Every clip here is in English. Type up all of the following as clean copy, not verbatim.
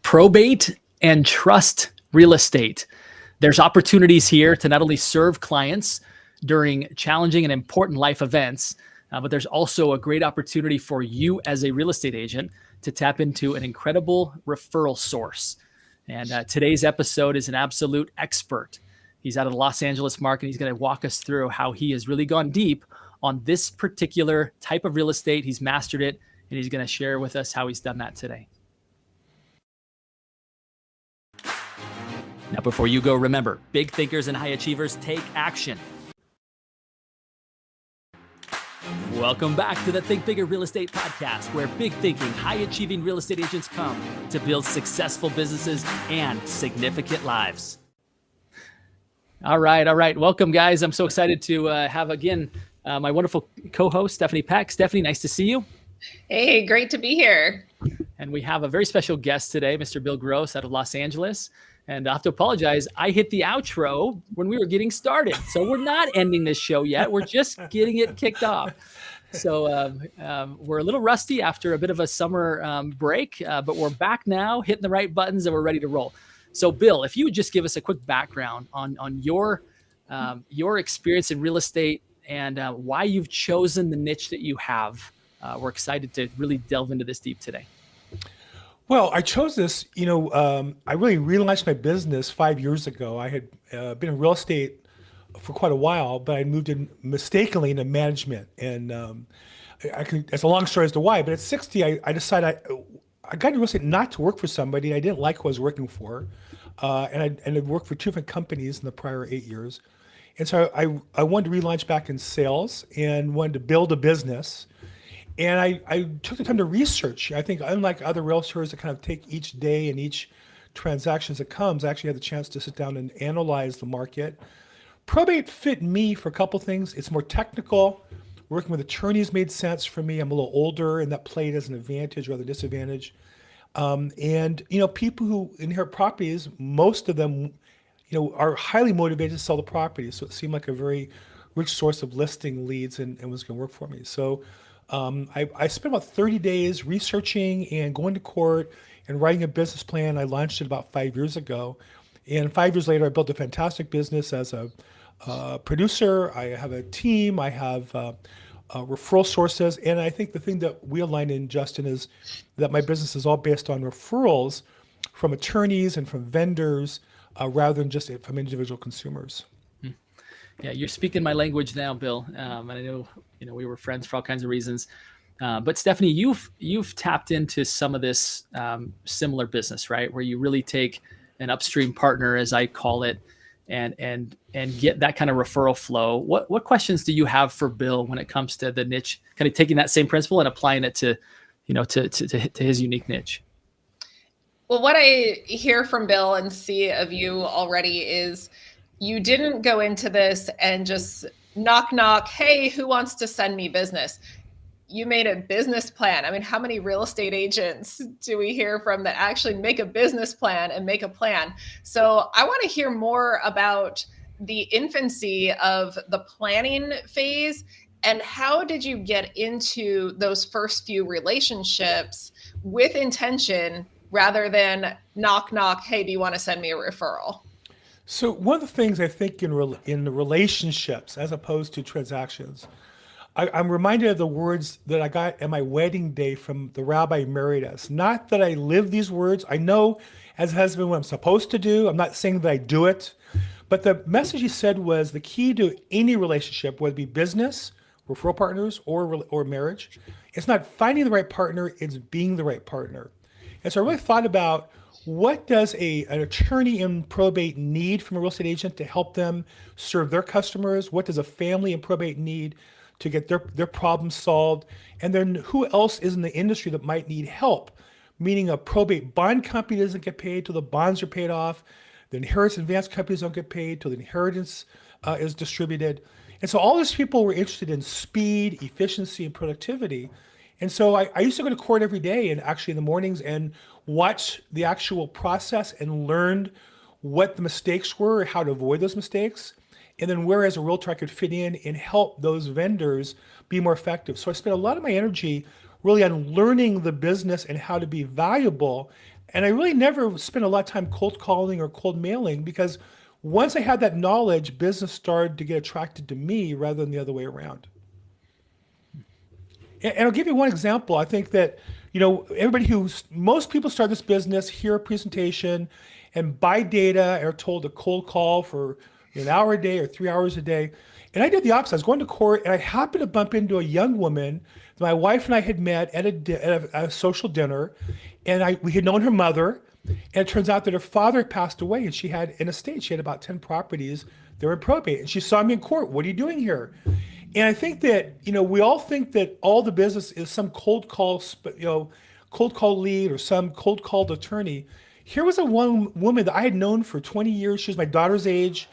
Probate and trust real estate. There's opportunities here to not only serve clients during challenging and important life events, but there's also a great opportunity for you as a real estate agent to tap into an incredible referral source. And today's episode is an absolute expert. He's out of the Los Angeles market. He's going to walk us through how he has really gone deep on this particular type of real estate. He's mastered it, and he's going to share with us how he's done that today. Now, before you go, remember, big thinkers and high achievers take action. Welcome back to the Think Bigger Real Estate Podcast, where big thinking, high achieving real estate agents come to build successful businesses and significant lives. All right. Welcome, guys. I'm so excited to have again my wonderful co-host, Stephanie Peck. Stephanie, nice to see you. Hey, great to be here. And we have a very special guest today, Mr. Bill Gross out of Los Angeles. And I have to apologize. I hit the outro when we were getting started. So we're not ending this show yet. We're just getting it kicked off. So we're a little rusty after a bit of a summer break, but we're back now, hitting the right buttons, and we're ready to roll. So Bill, if you would just give us a quick background on your experience in real estate and why you've chosen the niche that you have. We're excited to really delve into this deep today. Well, I chose this, I really relaunched my business 5 years ago. I had been in real estate for quite a while, but I moved in mistakenly into management. And it's a long story as to why, but at 60, I decided I got into real estate not to work for somebody. I didn't like who I was working for. And I'd worked for 2 different companies in the prior 8 years. And so I wanted to relaunch back in sales and wanted to build a business. And I took the time to research. I think unlike other realtors that kind of take each day and each transaction as it comes, I actually had the chance to sit down and analyze the market. Probate fit me for a couple things. It's more technical. Working with attorneys made sense for me. I'm a little older, and that played as an advantage rather than disadvantage. And people who inherit properties, most of them, are highly motivated to sell the property. So it seemed like a very rich source of listing leads and was going to work for me. So I spent about 30 days researching and going to court and writing a business plan. I launched it about 5 years ago. And 5 years later, I built a fantastic business as a producer. I have a team. I have referral sources. And I think the thing that we align in, Justin, is that my business is all based on referrals from attorneys and from vendors rather than just from individual consumers. Yeah, you're speaking my language now, Bill. And I know we were friends for all kinds of reasons. But Stephanie, you've tapped into some of this similar business, right? Where you really take an upstream partner, as I call it, and get that kind of referral flow. What questions do you have for Bill when it comes to the niche, kind of taking that same principle and applying it to his unique niche? Well, what I hear from Bill and see of you already is you didn't go into this and just knock, knock, hey, who wants to send me business? You made a business plan. I mean, how many real estate agents do we hear from that actually make a business plan and make a plan? So I want to hear more about the infancy of the planning phase and how did you get into those first few relationships with intention rather than knock, knock, hey, do you want to send me a referral? So one of the things I think in the relationships, as opposed to transactions, I'm reminded of the words that I got at my wedding day from the rabbi who married us. Not that I live these words. I know as a husband what I'm supposed to do. I'm not saying that I do it. But the message he said was the key to any relationship, whether it be business, referral partners, or marriage, it's not finding the right partner, it's being the right partner. And so I really thought about what does an attorney in probate need from a real estate agent to help them serve their customers? What does a family in probate need to get their problems solved? And then who else is in the industry that might need help? Meaning a probate bond company doesn't get paid till the bonds are paid off. The inheritance advance companies don't get paid till the inheritance is distributed. And so all these people were interested in speed, efficiency, and productivity. And so I used to go to court every day and actually in the mornings and watch the actual process and learned what the mistakes were, how to avoid those mistakes. And then where as a realtor I could fit in and help those vendors be more effective. So I spent a lot of my energy really on learning the business and how to be valuable. And I really never spent a lot of time cold calling or cold mailing, because once I had that knowledge, business started to get attracted to me rather than the other way around. And I'll give you one example. I think that, most people start this business, hear a presentation, and buy data, are told to cold call for an hour a day or 3 hours a day. And I did the opposite. I was going to court, and I happened to bump into a young woman. My wife and I had met at a social dinner, and we had known her mother. And it turns out that her father passed away, and she had an estate. She had about 10 properties. They were in probate. And she saw me in court. What are you doing here? And I think that, we all think that all the business is some cold call lead or some cold called attorney. Here was a woman that I had known for 20 years. She was my daughter's age.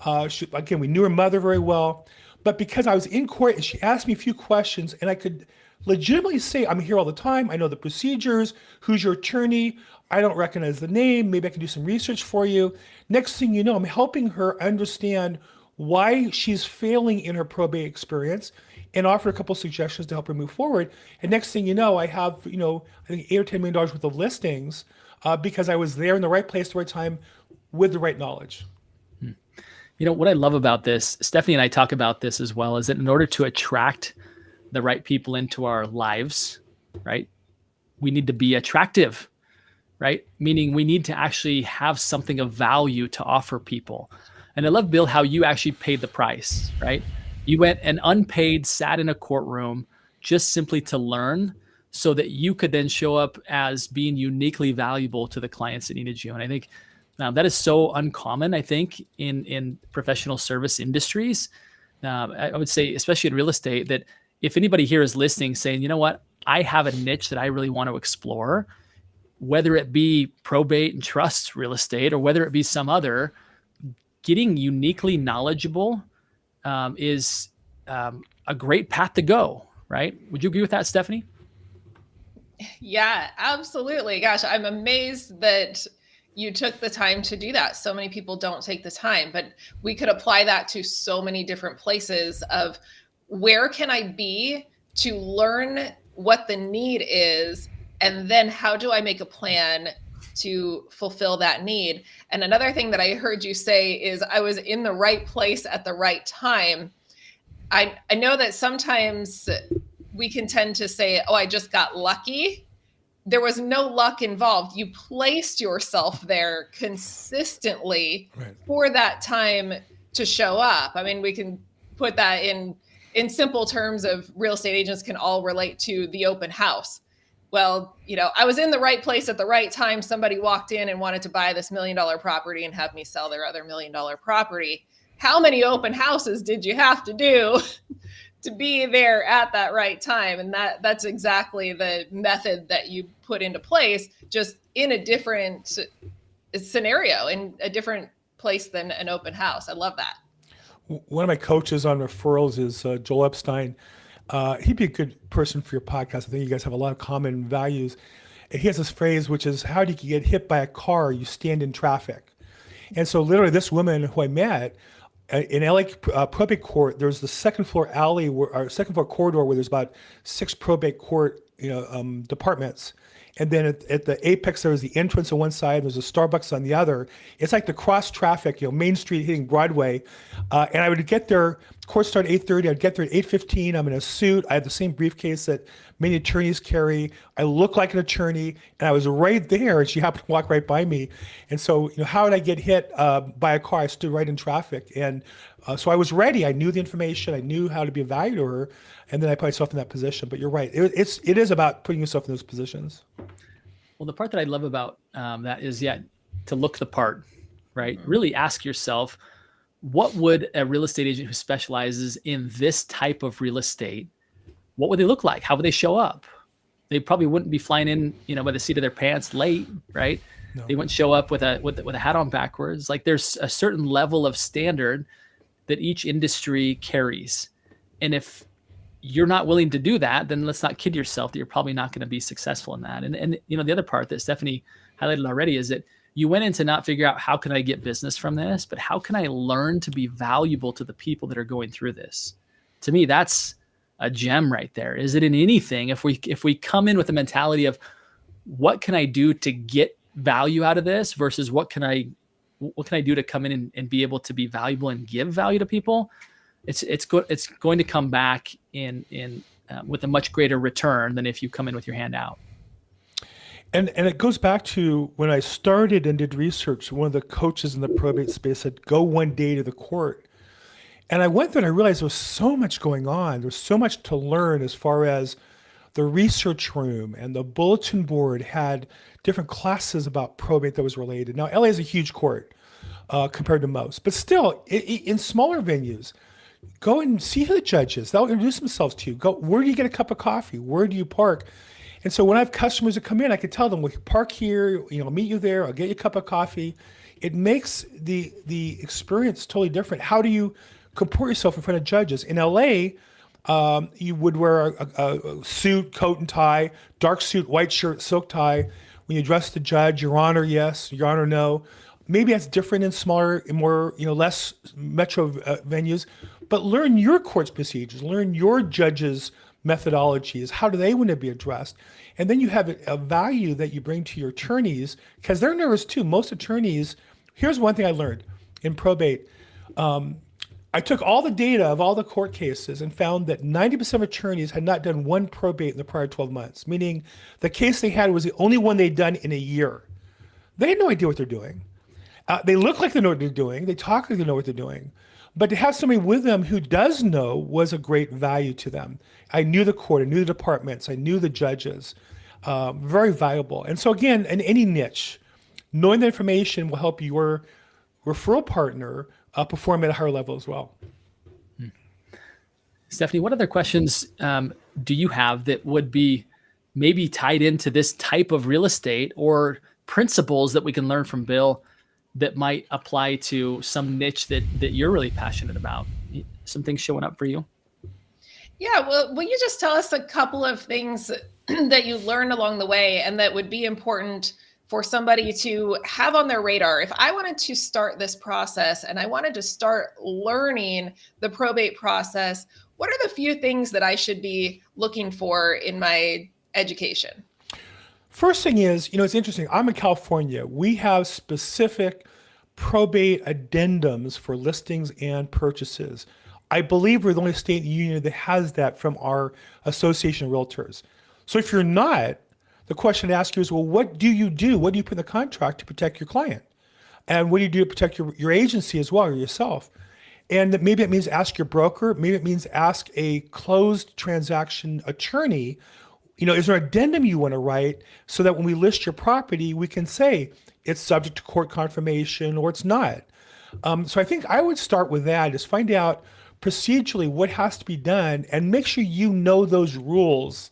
Again, we knew her mother very well. But because I was in court and she asked me a few questions, and I could legitimately say, I'm here all the time. I know the procedures. Who's your attorney? I don't recognize the name. Maybe I can do some research for you. Next thing you know, I'm helping her understand why she's failing in her probate experience, and offer a couple of suggestions to help her move forward. And next thing you know, I have, I think $8 or $10 million worth of listings because I was there in the right place at the right time with the right knowledge. What I love about this, Stephanie and I talk about this as well, is that in order to attract the right people into our lives, right, we need to be attractive, right? Meaning we need to actually have something of value to offer people. And I love, Bill, how you actually paid the price, right? You went and unpaid, sat in a courtroom just simply to learn, so that you could then show up as being uniquely valuable to the clients that needed you. And I think that is so uncommon, I think, in professional service industries. I would say, especially in real estate, that if anybody here is listening saying, you know what, I have a niche that I really want to explore, whether it be probate and trust real estate or whether it be some other, getting uniquely knowledgeable is a great path to go, right? Would you agree with that, Stephanie? Yeah, absolutely. Gosh, I'm amazed that you took the time to do that. So many people don't take the time, but we could apply that to so many different places of where can I be to learn what the need is, and then how do I make a plan to fulfill that need. And another thing that I heard you say is I was in the right place at the right time. I know that sometimes we can tend to say, oh, I just got lucky. There was no luck involved. You placed yourself there consistently for that time to show up. I mean, we can put that in simple terms of real estate agents can all relate to the open house. Well, I was in the right place at the right time. Somebody walked in and wanted to buy this $1 million property and have me sell their other $1 million property. How many open houses did you have to do to be there at that right time? And that's exactly the method that you put into place, just in a different scenario, in a different place than an open house. I love that. One of my coaches on referrals is Joel Epstein. He'd be a good person for your podcast. I think you guys have a lot of common values. And he has this phrase, which is, how do you get hit by a car? You stand in traffic. And so literally this woman who I met in LA probate court, there's the second floor alley or second floor corridor where there's about 6 probate court departments. And then at the apex, there was the entrance on one side, there's a Starbucks on the other. It's like the cross traffic, Main Street hitting Broadway. And I would get there, court started at 8:30, I'd get there at 8:15. I'm in a suit. I have the same briefcase that many attorneys carry. I look like an attorney, and I was right there, and she happened to walk right by me. And so, how did I get hit by a car? I stood right in traffic. And so I was ready. I knew the information. I knew how to be of value to her. And then I put myself in that position. But you're right. It is about putting yourself in those positions. Well, the part that I love about that is, to look the part, right? Really ask yourself, what would a real estate agent who specializes in this type of real estate, what would they look like? How would they show up? They probably wouldn't be flying in, by the seat of their pants late, right? No. They wouldn't show up with a hat on backwards. Like, there's a certain level of standard that each industry carries. And if you're not willing to do that, then let's not kid yourself that you're probably not going to be successful in that. And the other part that Stephanie highlighted already is that you went in to not figure out how can I get business from this, but how can I learn to be valuable to the people that are going through this? To me, that's a gem right there. Is it in anything? If we come in with a mentality of what can I do to get value out of this versus what can I do to come in and be able to be valuable and give value to people, it's going to come back in with a much greater return than if you come in with your hand out. And it goes back to when I started and did research, one of the coaches in the probate space said, go one day to the court. And I went there and I realized there was so much going on. There's so much to learn as far as the research room and the bulletin board had different classes about probate that was related. Now, LA is a huge court compared to most, but still in smaller venues, go and see who the judge is. They'll introduce themselves to you. Go, where do you get a cup of coffee? Where do you park? And so when I have customers that come in, I can tell them, we can park here, I'll meet you there, I'll get you a cup of coffee. It makes the experience totally different. How do you comport yourself in front of judges? In LA, you would wear a suit, coat and tie, dark suit, white shirt, silk tie. When you address the judge, Your Honor, yes, Your Honor, no. Maybe that's different in smaller, more, less metro venues, but learn your court's procedures, learn your judge's methodologies. How do they want to be addressed? And then you have a value that you bring to your attorneys, because they're nervous too. Most attorneys, here's one thing I learned in probate. I took all the data of all the court cases and found that 90% of attorneys had not done one probate in the prior 12 months, meaning the case they had was the only one they'd done in a year. They had no idea what they're doing. They look like they know what they're doing. They talk like they know what they're doing. But to have somebody with them who does know was a great value to them. I knew the court, I knew the departments, I knew the judges. Very valuable. And so again, in any niche, knowing the information will help your referral partner perform at a higher level as well. Stephanie, what other questions do you have that would be maybe tied into this type of real estate, or principles that we can learn from Bill that might apply to some niche that you're really passionate about? Some things showing up for you? Yeah, well, will you just tell us a couple of things that you learned along the way and that would be important for somebody to have on their radar? If I wanted to start this process and I wanted to start learning the probate process, what are the few things that I should be looking for in my education? First thing is, it's interesting. I'm in California. We have specific probate addendums for listings and purchases. I believe we're the only state in the union that has that from our Association of Realtors. So if you're not, the question to ask you is, well, what do you do? What do you put in the contract to protect your client? And what do you do to protect your agency as well, or yourself? And maybe it means ask your broker. Maybe it means ask a closed transaction attorney, is there an addendum you want to write so that when we list your property, we can say it's subject to court confirmation or it's not. So I think I would start with that, is find out procedurally what has to be done and make sure you know those rules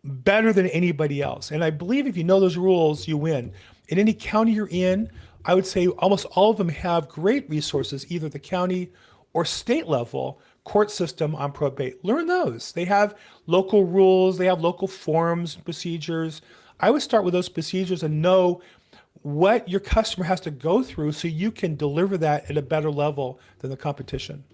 better than anybody else. And I believe if you know those rules, you win. In any county you're in, I would say almost all of them have great resources, either the county or state level court system on probate. Learn those. They have local rules, they have local forms and procedures. I would start with those procedures and know what your customer has to go through so you can deliver that at a better level than the competition.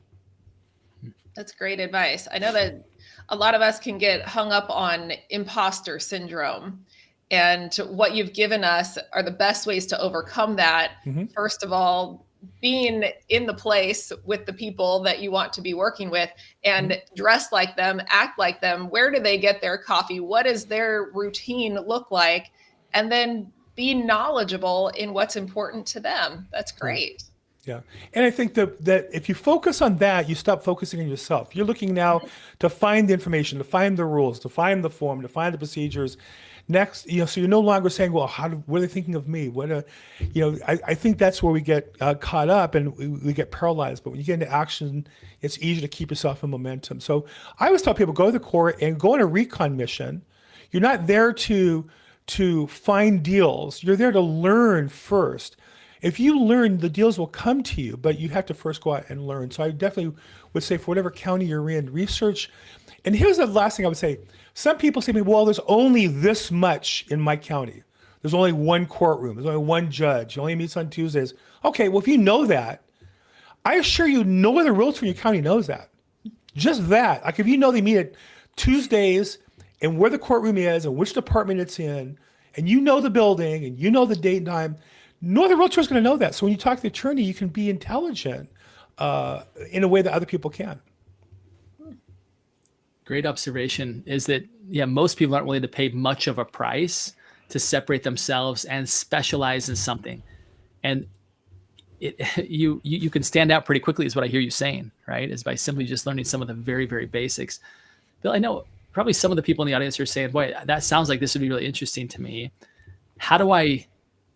That's great advice. I know that a lot of us can get hung up on imposter syndrome, and what you've given us are the best ways to overcome that. Mm-hmm. First of all, being in the place with the people that you want to be working with and dress like them, act like them. Where do they get their coffee? What does their routine look like? And then be knowledgeable in what's important to them. That's great. Yeah. And I think that if you focus on that, you stop focusing on yourself. You're looking now to find the information, to find the rules, to find the form, to find the procedures. Next, so you're no longer saying, well, what are they thinking of me? I think that's where we get caught up and we get paralyzed. But when you get into action, it's easy to keep yourself in momentum. So I always tell people, go to the court and go on a recon mission. You're not there to find deals. You're there to learn first. If you learn, the deals will come to you, but you have to first go out and learn. So I definitely would say, for whatever county you're in, research. And here's the last thing I would say. Some people say to me, well, there's only this much in my county. There's only one courtroom. There's only one judge. He only meets on Tuesdays. Okay, well, if you know that, I assure you no other realtor in your county knows that. Just that. Like if you know they meet at Tuesdays and where the courtroom is and which department it's in, and you know the building and you know the date and time, no other realtor is going to know that. So when you talk to the attorney, you can be intelligent in a way that other people can. Great observation is that, yeah, most people aren't willing to pay much of a price to separate themselves and specialize in something. And you can stand out pretty quickly is what I hear you saying, right? Is by simply just learning some of the very, very basics. Bill, I know probably some of the people in the audience are saying, boy, that sounds like this would be really interesting to me. How do I,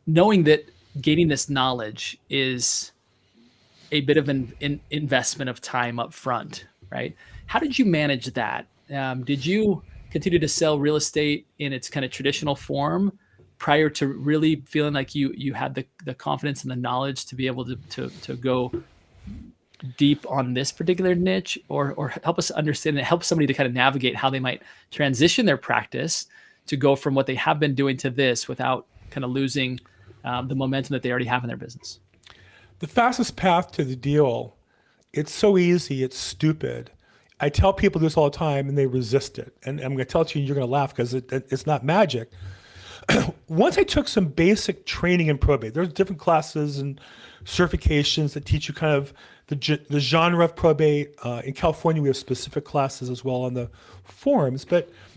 knowing that gaining this knowledge is a bit of an investment of time up front, right? How did you manage that? Did you continue to sell real estate in its kind of traditional form prior to really feeling like you had the confidence and the knowledge to be able to go deep on this particular niche, or help us understand and help somebody to kind of navigate how they might transition their practice to go from what they have been doing to this without kind of losing the momentum that they already have in their business? The fastest path to the deal, it's so easy, it's stupid. I tell people this all the time and they resist it. And I'm going to tell it to you and you're going to laugh because it's not magic. Once I took some basic training in probate, there's different classes and certifications that teach you kind of the genre of probate. In California, we have specific classes as well on the forms,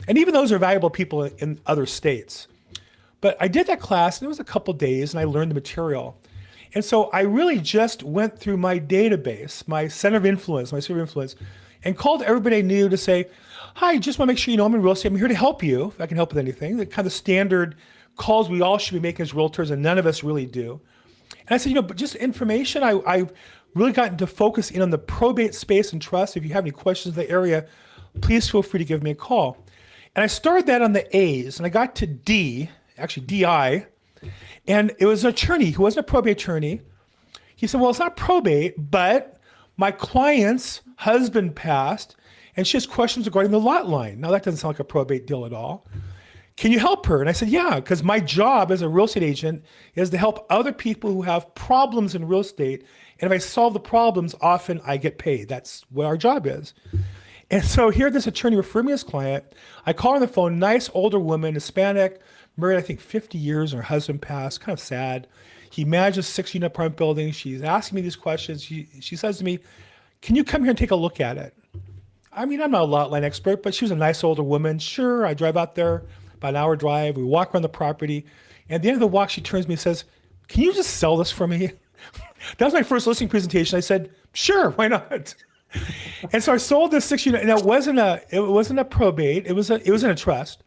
and even those are valuable people in other states. But I did that class and it was a couple days and I learned the material. And so I really just went through my database, my center of influence, and called everybody I knew to say, hi, just want to make sure you know I'm in real estate. I'm here to help you if I can help with anything. The kind of standard calls we all should be making as realtors, and none of us really do. And I said, but just information. I've really gotten to focus in on the probate space and trust. If you have any questions in the area, please feel free to give me a call. And I started that on the A's, and I got to D, actually DI, and it was an attorney who wasn't a probate attorney. He said, well, it's not probate, but my client's husband passed, and she has questions regarding the lot line. Now, that doesn't sound like a probate deal at all. Can you help her? And I said, yeah, because my job as a real estate agent is to help other people who have problems in real estate. And if I solve the problems, often I get paid. That's what our job is. And so here, this attorney referred me his client. I call her on the phone, nice older woman, Hispanic, married, I think 50 years, her husband passed, kind of sad. He manages 6-unit apartment building. She's asking me these questions. She says to me, can you come here and take a look at it? I mean, I'm not a lot line expert, but she was a nice older woman. Sure, I drive out there, about an hour drive. We walk around the property. And at the end of the walk, she turns to me and says, can you just sell this for me? That was my first listing presentation. I said, sure, why not? And so I sold this 6-unit, and it wasn't a probate. It was in a trust.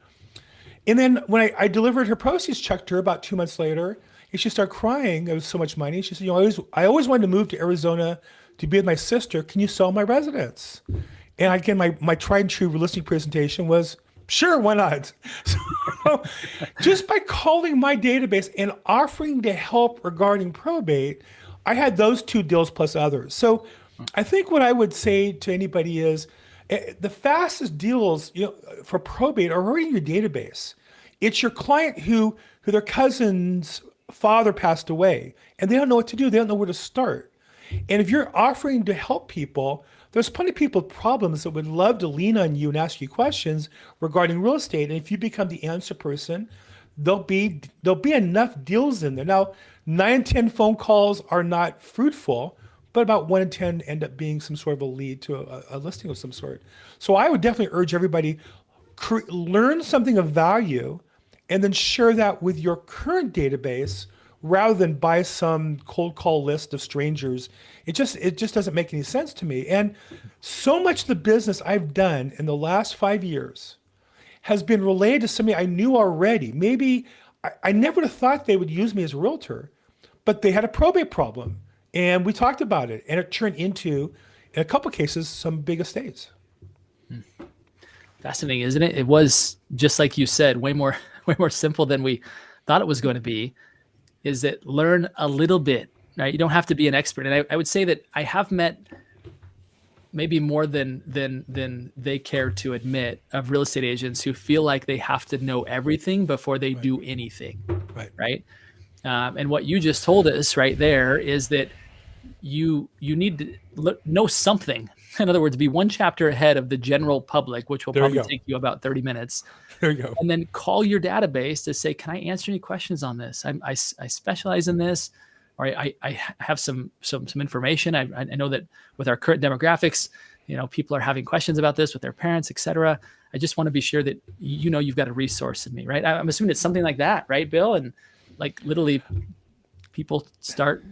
And then when I delivered her proceeds check to her about 2 months later, and she started crying. It was so much money. She said, I always wanted to move to Arizona to be with my sister. Can you sell my residence? And again, my tried and true listing presentation was, sure, why not? So just by calling my database and offering to help regarding probate, I had those 2 deals plus others. So I think what I would say to anybody is the fastest deals for probate are already in your database. It's your client who their cousin's father passed away and they don't know what to do. They don't know where to start. And if you're offering to help people, there's plenty of people with problems that would love to lean on you and ask you questions regarding real estate. And if you become the answer person, there'll be enough deals in there. Now, 9 in 10 phone calls are not fruitful, but about 1 in 10 end up being some sort of a lead to a listing of some sort. So I would definitely urge everybody, learn something of value and then share that with your current database rather than buy some cold call list of strangers. It just doesn't make any sense to me. And so much of the business I've done in the last 5 years has been related to somebody I knew already. Maybe I never would have thought they would use me as a realtor, but they had a probate problem and we talked about it and it turned into, in a couple of cases, some big estates. Fascinating, isn't it? It was, just like you said, way more simple than we thought it was going to be. Is that learn a little bit, right? You don't have to be an expert. And I would say that I have met maybe more than they care to admit of real estate agents who feel like they have to know everything before they do anything, right? And what you just told us right there is that you need to know something, In other words, be one chapter ahead of the general public, which will There you probably go. take you about 30 minutes. There you go. And then call your database to say, can I answer any questions on this? I specialize in this, or I have some information. I know that with our current demographics, people are having questions about this with their parents, et cetera. I just want to be sure that you've got a resource in me, right? I'm assuming it's something like that, right, Bill? And like literally people start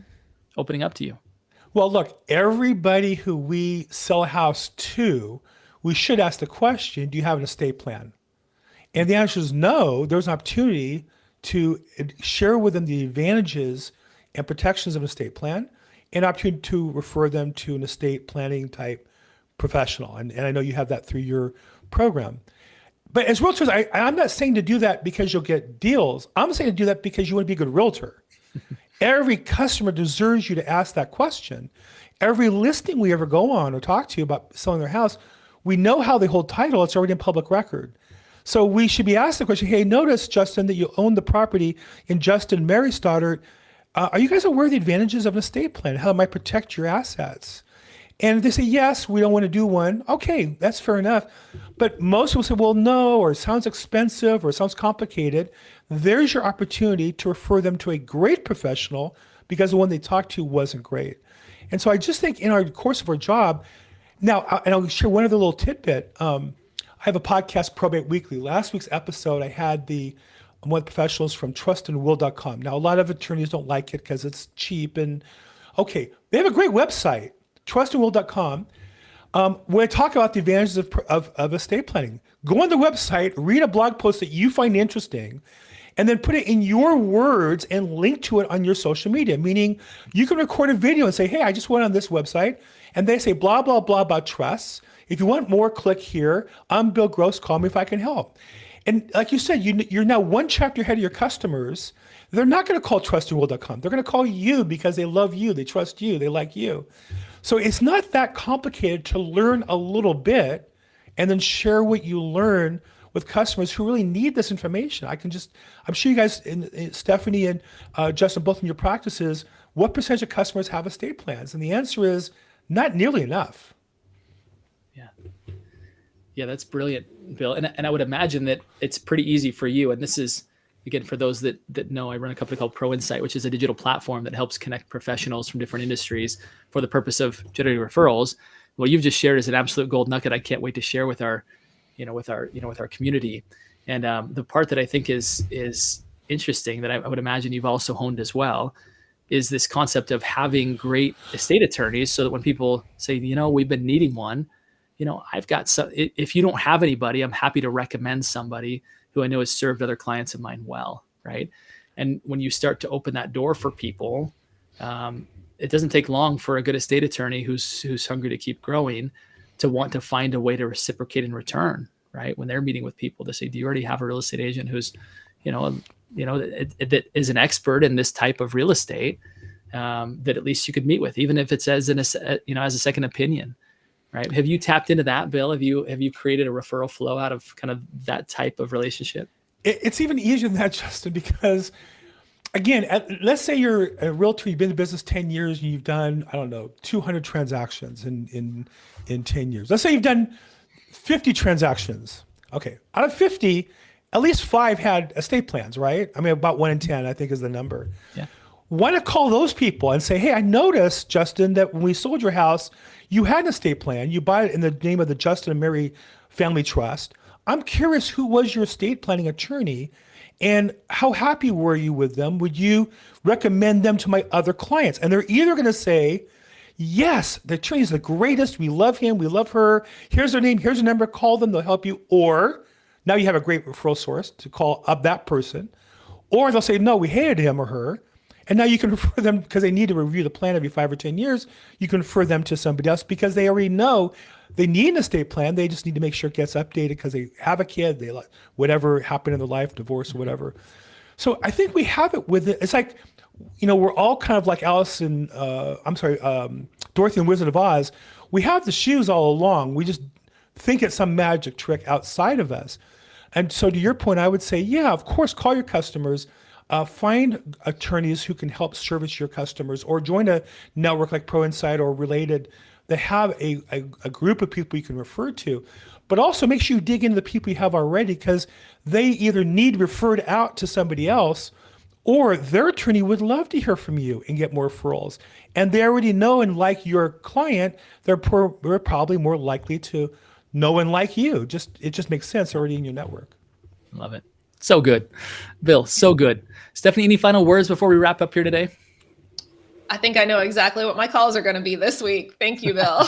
opening up to you. Well, look, everybody who we sell a house to, we should ask the question, do you have an estate plan? And the answer is no. There's an opportunity to share with them the advantages and protections of an estate plan, and opportunity to refer them to an estate planning type professional. And I know you have that through your program. But as realtors, I'm not saying to do that because you'll get deals. I'm saying to do that because you want to be a good realtor. Every customer deserves you to ask that question. Every listing we ever go on or talk to you about selling their house, we know how they hold title. It's already in public record. So we should be asked the question, hey, notice, Justin, that you own the property in Justin and Mary Stoddard. Are you guys aware of the advantages of an estate plan? How it might protect your assets? And if they say, yes, we don't want to do one, okay, that's fair enough. But most will say, well, no, or it sounds expensive, or it sounds complicated. There's your opportunity to refer them to a great professional because the one they talked to wasn't great. And so I just think in our course of our job, now, and I'll share one other little tidbit. I have a podcast, Probate Weekly. Last week's episode, I had one of the professionals from trustandwill.com. Now, a lot of attorneys don't like it because it's cheap. And okay, they have a great website, trustandwill.com, where I talk about the advantages of estate planning. Go on the website, read a blog post that you find interesting, and then put it in your words and link to it on your social media. Meaning you can record a video and say, hey, I just went on this website, and they say blah, blah, blah about trusts. If you want more, click here. I'm Bill Gross. Call me if I can help. And like you said, you're now one chapter ahead of your customers. They're not going to call trustandwill.com. They're going to call you because they love you, they trust you, they like you. So it's not that complicated to learn a little bit and then share what you learn with customers who really need this information. I'm sure you guys, Stephanie and Justin, both in your practices, what percentage of customers have estate plans? And the answer is not nearly enough. Yeah, that's brilliant, Bill. And I would imagine that it's pretty easy for you. And this is, again, for those that know, I run a company called Pro Insight, which is a digital platform that helps connect professionals from different industries for the purpose of generating referrals. What you've just shared is an absolute gold nugget. I can't wait to share with our community. And the part that I think is interesting that I would imagine you've also honed as well is this concept of having great estate attorneys, so that when people say, we've been needing one, I've got some. If you don't have anybody, I'm happy to recommend somebody who I know has served other clients of mine well, right? And when you start to open that door for people, it doesn't take long for a good estate attorney who's hungry to keep growing to want to find a way to reciprocate in return, right? When they're meeting with people, to say, do you already have a real estate agent who's, that is an expert in this type of real estate, that at least you could meet with, even if it's as a second opinion. Right. Have you tapped into that, Bill? Have you created a referral flow out of kind of that type of relationship? It's even easier than that, Justin, because again, let's say you're a realtor, you've been in the business 10 years and you've done, 200 transactions in 10 years. Let's say you've done 50 transactions. Okay. Out of 50, at least 5 had estate plans, right? I mean, about 1 in 10, I think, is the number. Yeah. Why not call those people and say, hey, I noticed, Justin, that when we sold your house, you had an estate plan. You bought it in the name of the Justin and Mary Family Trust. I'm curious, who was your estate planning attorney and how happy were you with them? Would you recommend them to my other clients? And they're either going to say, yes, the attorney is the greatest. We love him. We love her. Here's their name. Here's their number. Call them. They'll help you. Or now you have a great referral source to call up that person. Or they'll say, no, we hated him or her. And now you can refer them, because they need to review the plan every 5 or 10 years, you can refer them to somebody else because they already know they need an estate plan. They just need to make sure it gets updated because they have a kid, they whatever happened in their life, divorce or whatever. So I think we have it with it. It's like, we're all kind of like Dorothy and Wizard of Oz. We have the shoes all along. We just think it's some magic trick outside of us. And so to your point, I would say, yeah, of course, call your customers. Find attorneys who can help service your customers, or join a network like Pro Insight or related that have a group of people you can refer to, but also make sure you dig into the people you have already, because they either need referred out to somebody else, or their attorney would love to hear from you and get more referrals. And they already know and like your client, they're probably more likely to know and like you. It just makes sense already in your network. Love it. So good. Bill, so good. Stephanie, any final words before we wrap up here today? I think I know exactly what my calls are going to be this week. Thank you, Bill.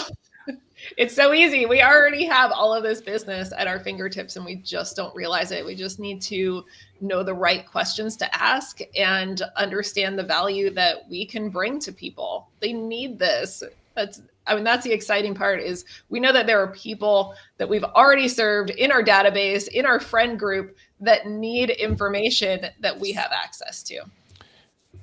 It's so easy. We already have all of this business at our fingertips and we just don't realize it. We just need to know the right questions to ask and understand the value that we can bring to people. They need this. That's the exciting part, is we know that there are people that we've already served in our database, in our friend group, that need information that we have access to.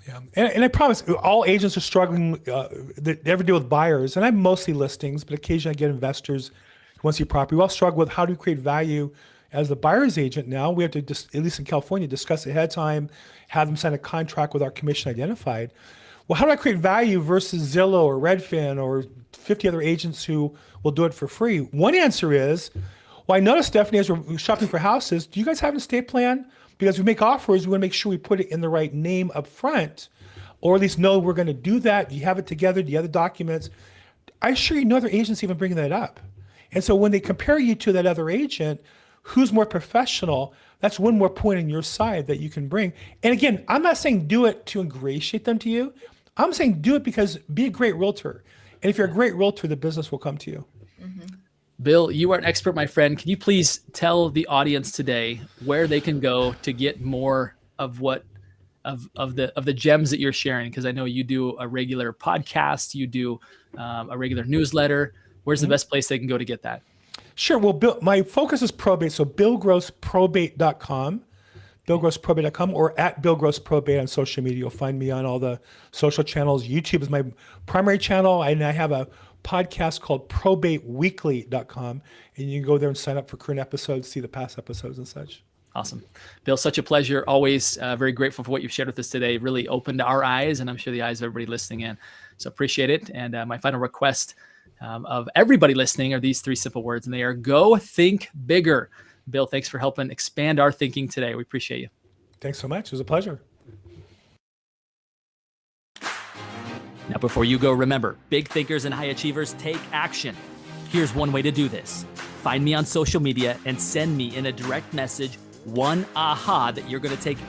Yeah, and I promise, all agents are struggling that ever deal with buyers, and I'm mostly listings, but occasionally I get investors who want to see property. We all struggle with how do we create value as the buyer's agent now. We have to, at least in California, discuss ahead of time, have them sign a contract with our commission identified. Well, how do I create value versus Zillow or Redfin or 50 other agents who will do it for free? One answer is, well, I noticed, Stephanie, as we're shopping for houses, do you guys have an estate plan? Because we make offers, we want to make sure we put it in the right name up front, or at least know we're going to do that. Do you have it together? Do you have the documents? I'm sure you know other agents even bringing that up. And so when they compare you to that other agent, who's more professional, that's one more point on your side that you can bring. And again, I'm not saying do it to ingratiate them to you. I'm saying do it because be a great realtor. And if you're a great realtor, the business will come to you. Mm-hmm. Bill, you are an expert, my friend. Can you please tell the audience today where they can go to get more of the gems that you're sharing? Because I know you do a regular podcast, you do a regular newsletter. Where's the best place they can go to get that? Sure. Well, Bill, my focus is probate. So BillGrossProbate.com, BillGrossProbate.com, or at BillGrossProbate on social media. You'll find me on all the social channels. YouTube is my primary channel, and I have a podcast called ProbateWeekly.com, and you can go there and sign up for current episodes, see the past episodes and such. Awesome. Bill, such a pleasure. Always very grateful for what you've shared with us today. Really opened our eyes, and I'm sure the eyes of everybody listening in. So appreciate it. And my final request of everybody listening are these 3 simple words, and they are go think bigger. Bill, thanks for helping expand our thinking today. We appreciate you. Thanks so much. It was a pleasure. Now, before you go, remember, big thinkers and high achievers take action. Here's one way to do this. Find me on social media and send me in a direct message one aha that you're going to take